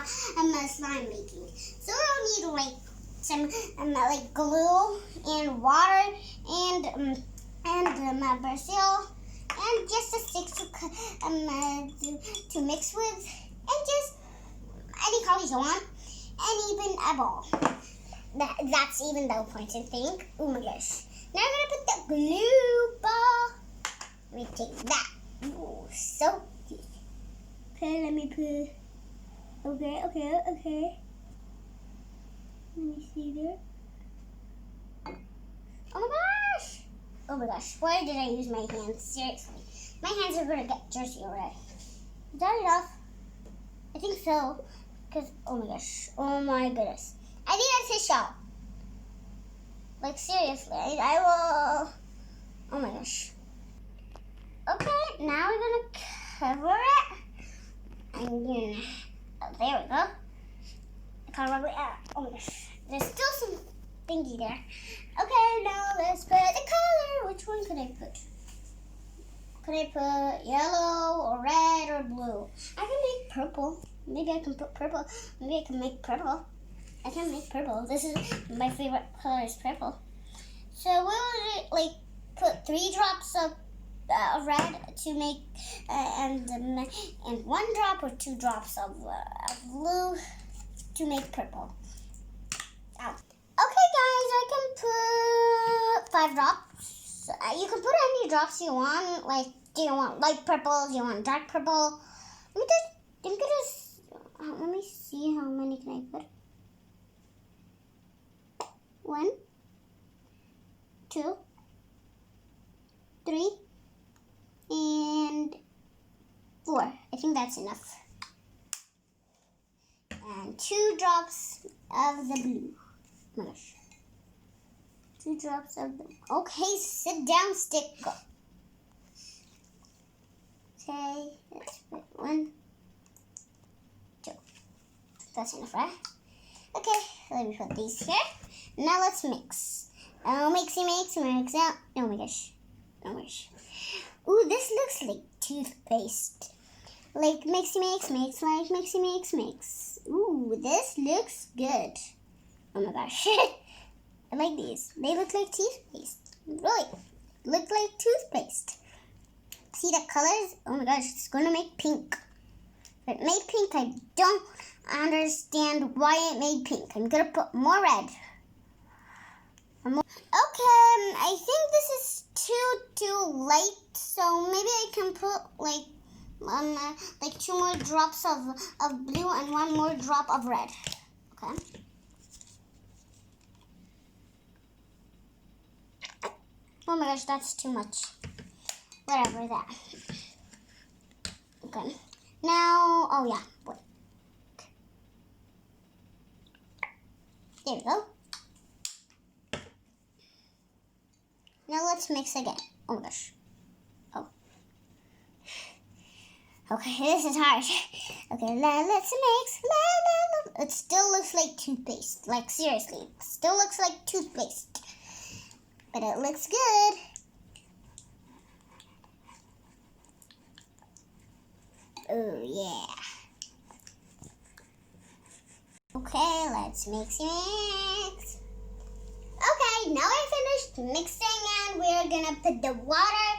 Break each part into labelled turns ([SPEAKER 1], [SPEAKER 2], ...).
[SPEAKER 1] slime making. So we'll need like some like glue and water and Brazil and just a stick to mix with, and just any colors you want, and even a ball. That's even the important thing. Oh my gosh! Now I'm gonna put the glue ball. Let me take that. Ooh, so good. Okay, let me put. Okay. Let me see there. Oh my gosh, why did I use my hands? Seriously. My hands are gonna get dirty already. Is that enough? I think so. Because, oh my goodness. I need a tissue. Like, seriously, I will. Oh my gosh. Okay, now we're gonna cover it. And then, there we go. I can't remember. Oh my gosh. There's still some thingy there. Okay, now let's put the color. Which one could I put? Could I put yellow or red or blue? I can make purple. Maybe I can put purple. Maybe I can make purple. I can make purple. This is my favorite color is purple. So we'll like put 3 drops of red to make and 1 drop or 2 drops of blue to make purple. Ow. Okay, guys, I can put 5 drops. You can put any drops you want. Like, do you want light purple? Do you want dark purple? Let me see how many can I put. 1, 2, 3, and 4. I think that's enough. And 2 drops of the blue. Oh my gosh. 2 drops of the. Okay, sit down, stick. Go. Okay, let's put 1, 2. That's enough, right? Okay, let me put these here. Now let's mix. Oh, mix out. Oh my gosh. Ooh, this looks like toothpaste. Like mix, like mix. Ooh, this looks good. Oh my gosh. I like these. They look like toothpaste. Really, look like toothpaste. See the colors? Oh my gosh, it's gonna make pink. If it made pink, I don't understand why it made pink. I'm gonna put more red. Okay, I think this is too light, so maybe I can put like 2 more drops of blue and 1 more drop of red. Okay. Oh my gosh, that's too much. Whatever that. Okay. Now, oh yeah, wait. There we go. Now let's mix again. Oh my gosh. Oh. Okay, this is hard. Okay, let's mix. It still looks like toothpaste. Like, seriously. It still looks like toothpaste. But it looks good. Oh, yeah. Okay, let's mix. Okay, now I finished mixing, and we're gonna put the water.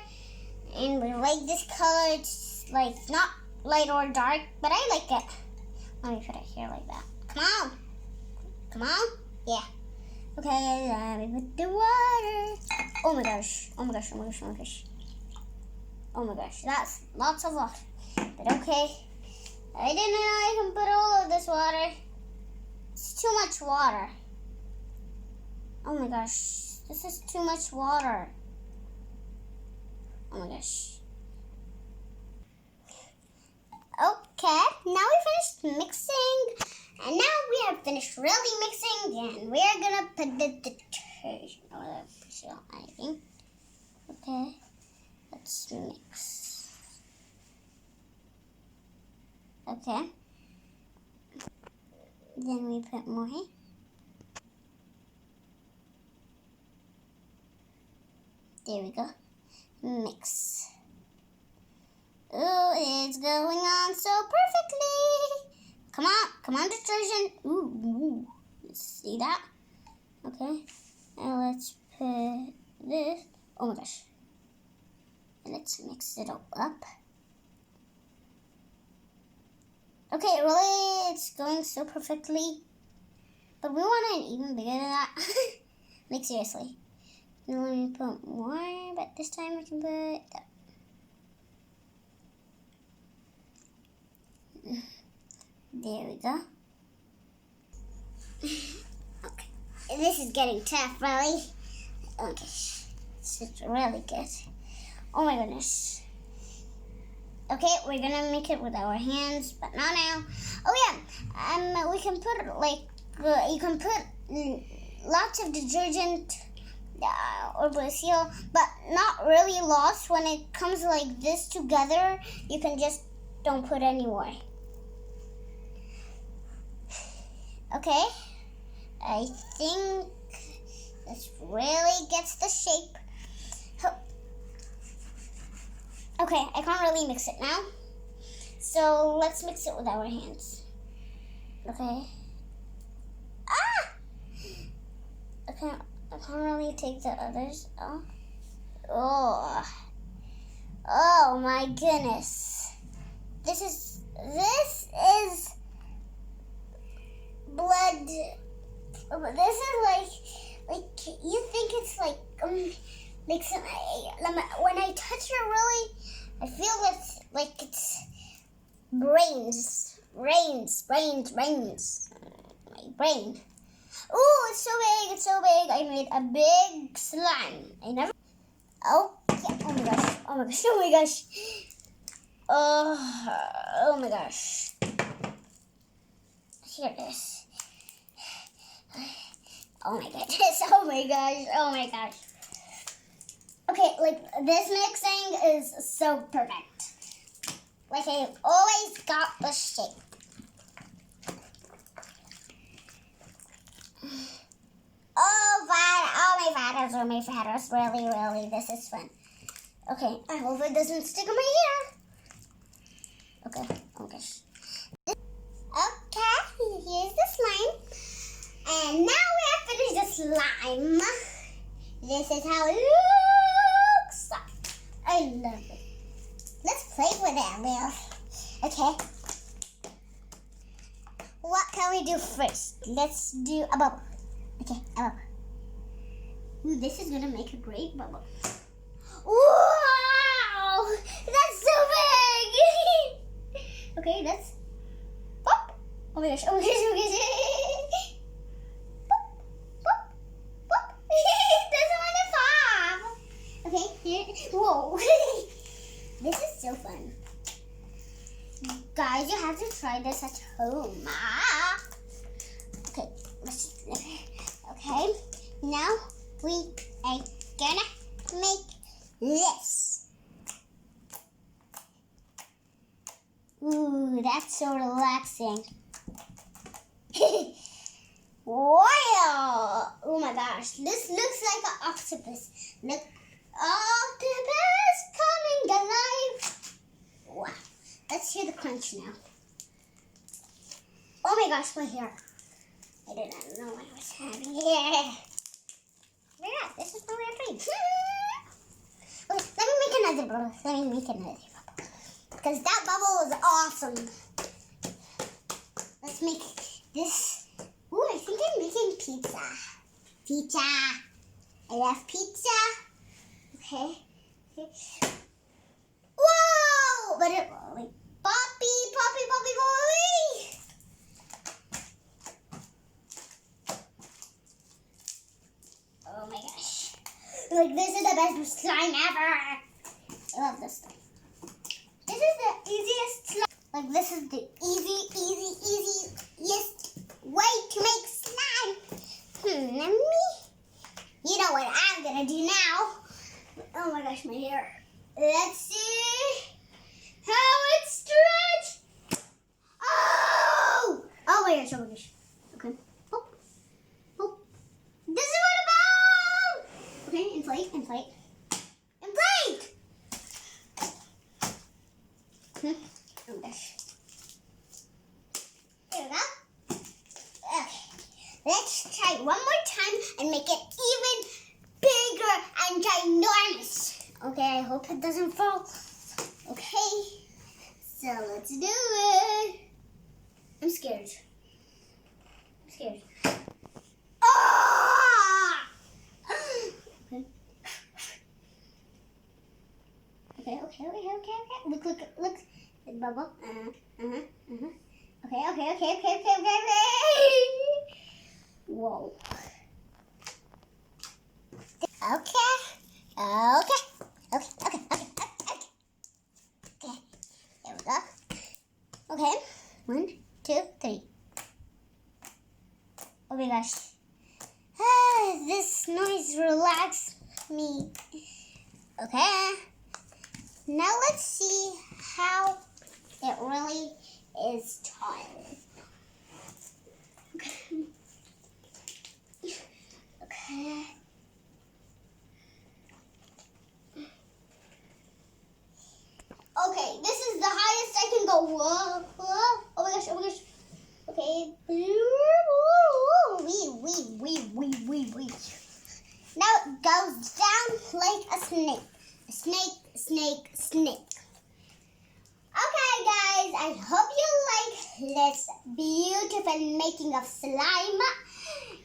[SPEAKER 1] And we like this color. It's like not light or dark, but I like it. Let me put it here like that. Come on. Yeah. Okay, let me put the water. Oh my gosh. Oh my gosh, that's lots of water. But okay. I didn't know I can put all of this water. It's too much water. Oh my gosh, this is too much water. Oh my gosh. Okay, now we finished mixing. And now we have finished really mixing. And we're gonna put the detergent or anything. Okay, let's mix. Okay. Then we put more. There we go. Mix. Oh, it's going on so perfectly. Come on, detergent. Ooh. See that? Okay. Now let's put this. Oh my gosh. And let's mix it all up. Okay, really, it's going so perfectly. But we want it even bigger than that. Like, seriously. Now let me put more, but this time I can put that. There we go. Okay. This is getting tough, really. Okay. This is really good. Oh my goodness. Okay, we're gonna make it with our hands, but not now. Oh yeah, we can put you can put lots of detergent or Brazil, but not really lots. When it comes like this together, you can just don't put any more. Okay, I think this really gets the shape. Okay, I can't really mix it now. So let's mix it with our hands. Okay. Ah! Okay, I can't really take the others off. Oh my goodness. This is blood. This is like you think it's like some, when I touch it really, I feel it's like it's brains. My brain. Ooh, it's so big. I made a big slime. Oh my gosh. Oh my gosh. Here it is. Oh my goodness. Oh my gosh. Okay, like this mixing is so perfect. Like I've always got the shape. Oh my fatters, really, this is fun. Okay, I hope it doesn't stick on my hair. Okay, oh gosh. Okay, here's the slime. And now we have finished the slime. This is how it looks. I love it. Let's play with it, Will. Okay. What can we do first? Let's do a bubble. Okay, a bubble. Ooh, this is gonna make a great bubble. Wow! That's so big! Okay, let's pop. Oh my gosh. Pop. It doesn't want to pop. Okay, here. Whoa. This is so fun. Guys, you have to try this at home. Okay, okay, now we are gonna make this. Ooh, that's so relaxing. Wow! Oh my gosh, this looks like an octopus. Look, octopus coming alive. Wow, let's hear the crunch now. Oh my gosh, my hair. I did not know what I was having here. Yeah, this is the way I dream. Okay, let me make another bubble. Because that bubble is awesome. Let's make this. Ooh, I think I'm making pizza. Pizza. I love pizza. Okay. Whoa! But it like Poppy. Oh my gosh. Like this is the best slime ever. I love this stuff. This is the easiest slime. Like this is the easiest way to make slime. Let me. You know what I'm gonna do now. Oh my gosh, my hair. Let's see how it's stretched. Oh! Oh my gosh, Okay. Oh. This is what about. Okay, inflate. Oh my gosh. try it one more time and make it even bigger and ginormous. Okay, I hope it doesn't fall. Okay, so let's do it. I'm scared. Ah! Okay. Look. The bubble. Okay. Whoa. Okay. There we go. Okay. 1, 2, 3. Oh my gosh. This noise relaxed me. Okay. Now let's see how it really is time. Okay. Okay, this is the highest I can go. Whoa. Oh my gosh. Okay. Wee. Now it goes down like a snake. Snake. Okay, guys, I hope you like this beautiful making of slime.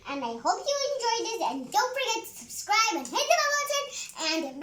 [SPEAKER 1] And I hope you enjoyed it. And don't forget to subscribe and hit the bell button. And